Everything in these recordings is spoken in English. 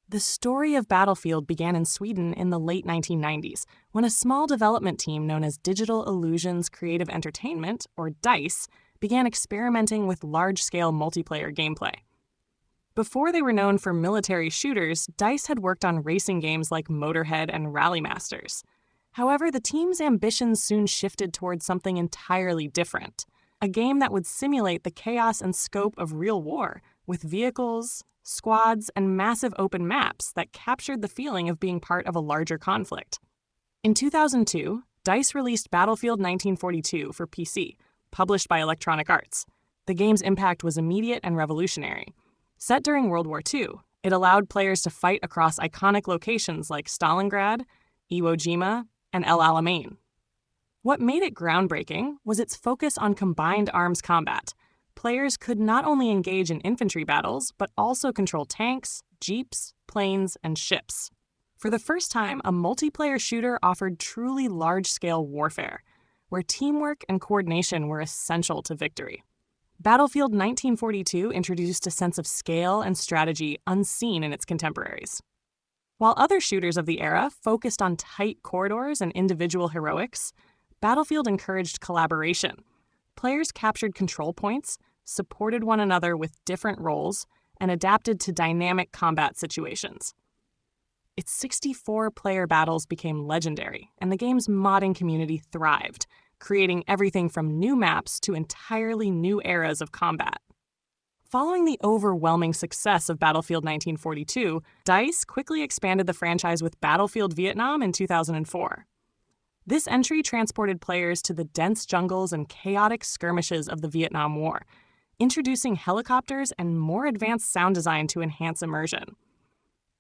The story of Battlefield began in Sweden in the late 1990s, when a small development team known as Digital Illusions Creative Entertainment, or DICE, began experimenting with large-scale multiplayer gameplay. Before they were known for military shooters, DICE had worked on racing games like Motorhead and Rally Masters. However, the team's ambitions soon shifted towards something entirely different, a game that would simulate the chaos and scope of real war, with vehicles, squads, and massive open maps that captured the feeling of being part of a larger conflict. In 2002, DICE released Battlefield 1942 for PC, published by Electronic Arts. The game's impact was immediate and revolutionary. Set during World War II, it allowed players to fight across iconic locations like Stalingrad, Iwo Jima, and El Alamein. What made it groundbreaking was its focus on combined arms combat. Players could not only engage in infantry battles, but also control tanks, jeeps, planes, and ships. For the first time, a multiplayer shooter offered truly large-scale warfare, where teamwork and coordination were essential to victory. Battlefield 1942 introduced a sense of scale and strategy unseen in its contemporaries. While other shooters of the era focused on tight corridors and individual heroics, Battlefield encouraged collaboration. Players captured control points, supported one another with different roles, and adapted to dynamic combat situations. Its 64-player battles became legendary, and the game's modding community thrived, creating everything from new maps to entirely new eras of combat. Following the overwhelming success of Battlefield 1942, DICE quickly expanded the franchise with Battlefield Vietnam in 2004. This entry transported players to the dense jungles and chaotic skirmishes of the Vietnam War, introducing helicopters and more advanced sound design to enhance immersion.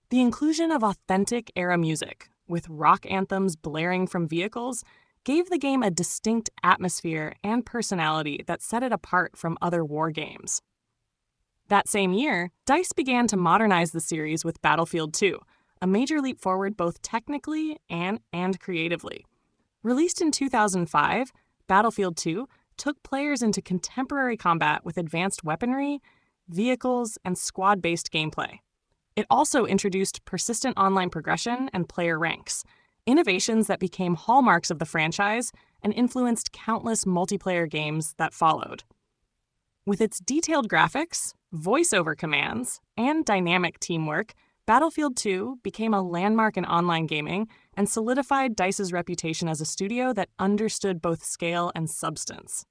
The inclusion of authentic era music, with rock anthems blaring from vehicles, gave the game a distinct atmosphere and personality that set it apart from other war games. That same year, DICE began to modernize the series with Battlefield 2, a major leap forward both technically and creatively. Released in 2005, Battlefield 2 took players into contemporary combat with advanced weaponry, vehicles, and squad-based gameplay. It also introduced persistent online progression and player ranks, innovations that became hallmarks of the franchise and influenced countless multiplayer games that followed. With its detailed graphics, voice-over commands, and dynamic teamwork, Battlefield 2 became a landmark in online gaming and solidified DICE's reputation as a studio that understood both scale and substance.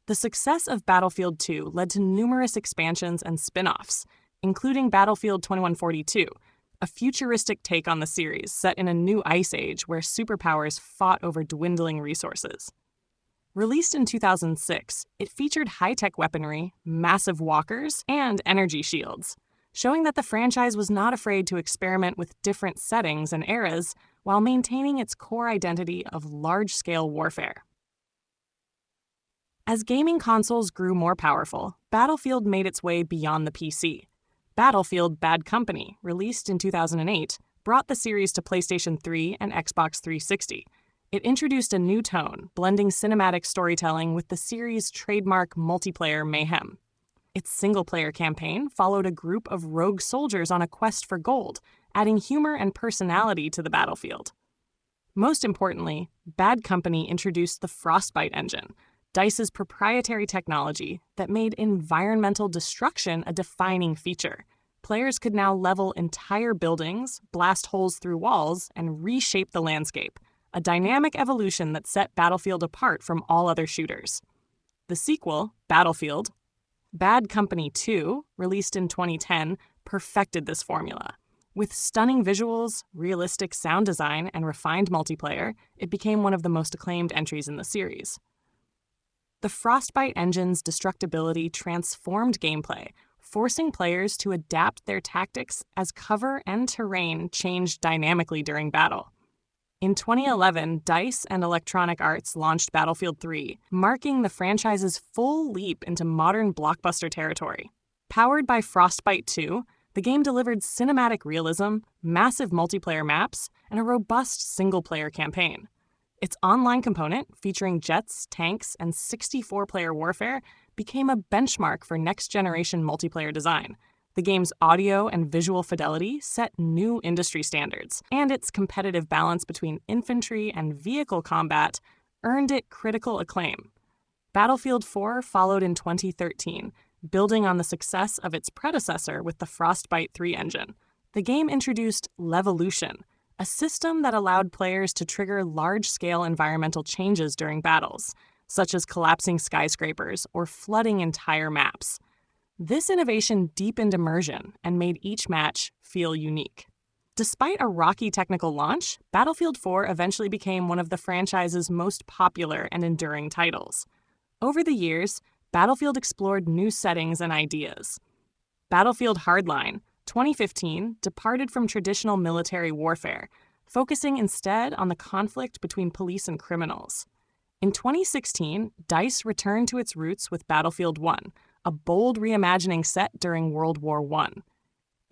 The success of Battlefield 2 led to numerous expansions and spin-offs, including Battlefield 2142, a futuristic take on the series set in a new ice age where superpowers fought over dwindling resources. Released in 2006, it featured high-tech weaponry, massive walkers, and energy shields, showing that the franchise was not afraid to experiment with different settings and eras while maintaining its core identity of large-scale warfare. As gaming consoles grew more powerful, Battlefield made its way beyond the PC. Battlefield: Bad Company, released in 2008, brought the series to PlayStation 3 and Xbox 360. It introduced a new tone, blending cinematic storytelling with the series' trademark multiplayer mayhem. Its single-player campaign followed a group of rogue soldiers on a quest for gold, adding humor and personality to the battlefield. Most importantly, Bad Company introduced the Frostbite engine, DICE's proprietary technology that made environmental destruction a defining feature. Players could now level entire buildings, blast holes through walls, and reshape the landscape, a dynamic evolution that set Battlefield apart from all other shooters. The sequel, Battlefield: Bad Company 2, released in 2010, perfected this formula. With stunning visuals, realistic sound design, and refined multiplayer, it became one of the most acclaimed entries in the series. The Frostbite engine's destructibility transformed gameplay, forcing players to adapt their tactics as cover and terrain changed dynamically during battle. In 2011, DICE and Electronic Arts launched Battlefield 3, marking the franchise's full leap into modern blockbuster territory. Powered by Frostbite 2, the game delivered cinematic realism, massive multiplayer maps, and a robust single-player campaign. Its online component, featuring jets, tanks, and 64-player warfare, became a benchmark for next-generation multiplayer design, The game's audio and visual fidelity set new industry standards, and its competitive balance between infantry and vehicle combat earned it critical acclaim. Battlefield 4 followed in 2013, building on the success of its predecessor with the Frostbite 3 engine. The game introduced Levolution, a system that allowed players to trigger large-scale environmental changes during battles, such as collapsing skyscrapers or flooding entire maps. This innovation deepened immersion and made each match feel unique. Despite a rocky technical launch, Battlefield 4 eventually became one of the franchise's most popular and enduring titles. Over the years, Battlefield explored new settings and ideas. Battlefield Hardline, 2015, departed from traditional military warfare, focusing instead on the conflict between police and criminals. In 2016, DICE returned to its roots with Battlefield 1, a bold reimagining set during World War I.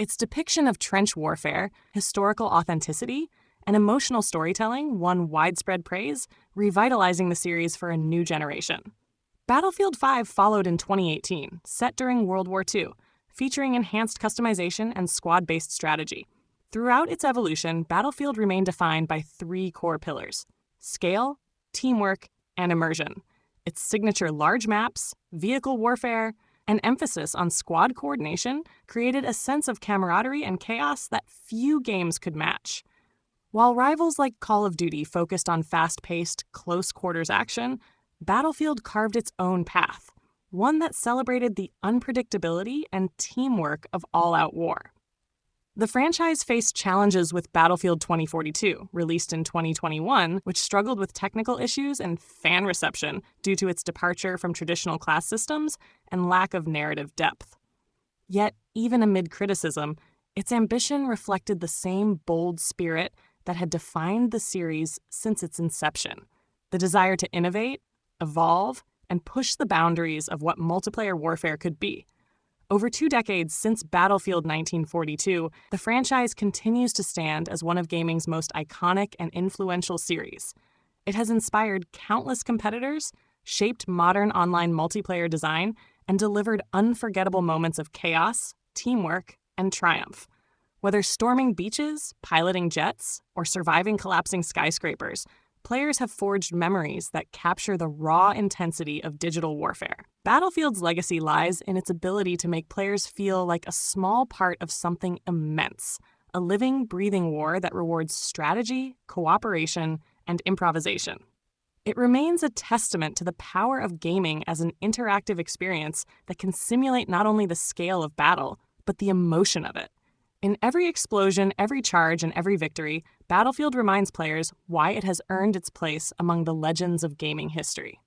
Its depiction of trench warfare, historical authenticity, and emotional storytelling won widespread praise, revitalizing the series for a new generation. Battlefield 5 followed in 2018, set during World War II, featuring enhanced customization and squad-based strategy. Throughout its evolution, Battlefield remained defined by three core pillars: scale, teamwork, and immersion. Its signature large maps, vehicle warfare, and emphasis on squad coordination created a sense of camaraderie and chaos that few games could match. While rivals like Call of Duty focused on fast-paced, close-quarters action, Battlefield carved its own path, one that celebrated the unpredictability and teamwork of all-out war. The franchise faced challenges with Battlefield 2042, released in 2021, which struggled with technical issues and fan reception due to its departure from traditional class systems and lack of narrative depth. Yet, even amid criticism, its ambition reflected the same bold spirit that had defined the series since its inception: the desire to innovate, evolve, and push the boundaries of what multiplayer warfare could be. Over 2 decades since Battlefield 1942, the franchise continues to stand as one of gaming's most iconic and influential series. It has inspired countless competitors, shaped modern online multiplayer design, and delivered unforgettable moments of chaos, teamwork, and triumph. Whether storming beaches, piloting jets, or surviving collapsing skyscrapers, players have forged memories that capture the raw intensity of digital warfare. Battlefield's legacy lies in its ability to make players feel like a small part of something immense, a living, breathing war that rewards strategy, cooperation, and improvisation. It remains a testament to the power of gaming as an interactive experience that can simulate not only the scale of battle, but the emotion of it. In every explosion, every charge, and every victory, Battlefield reminds players why it has earned its place among the legends of gaming history.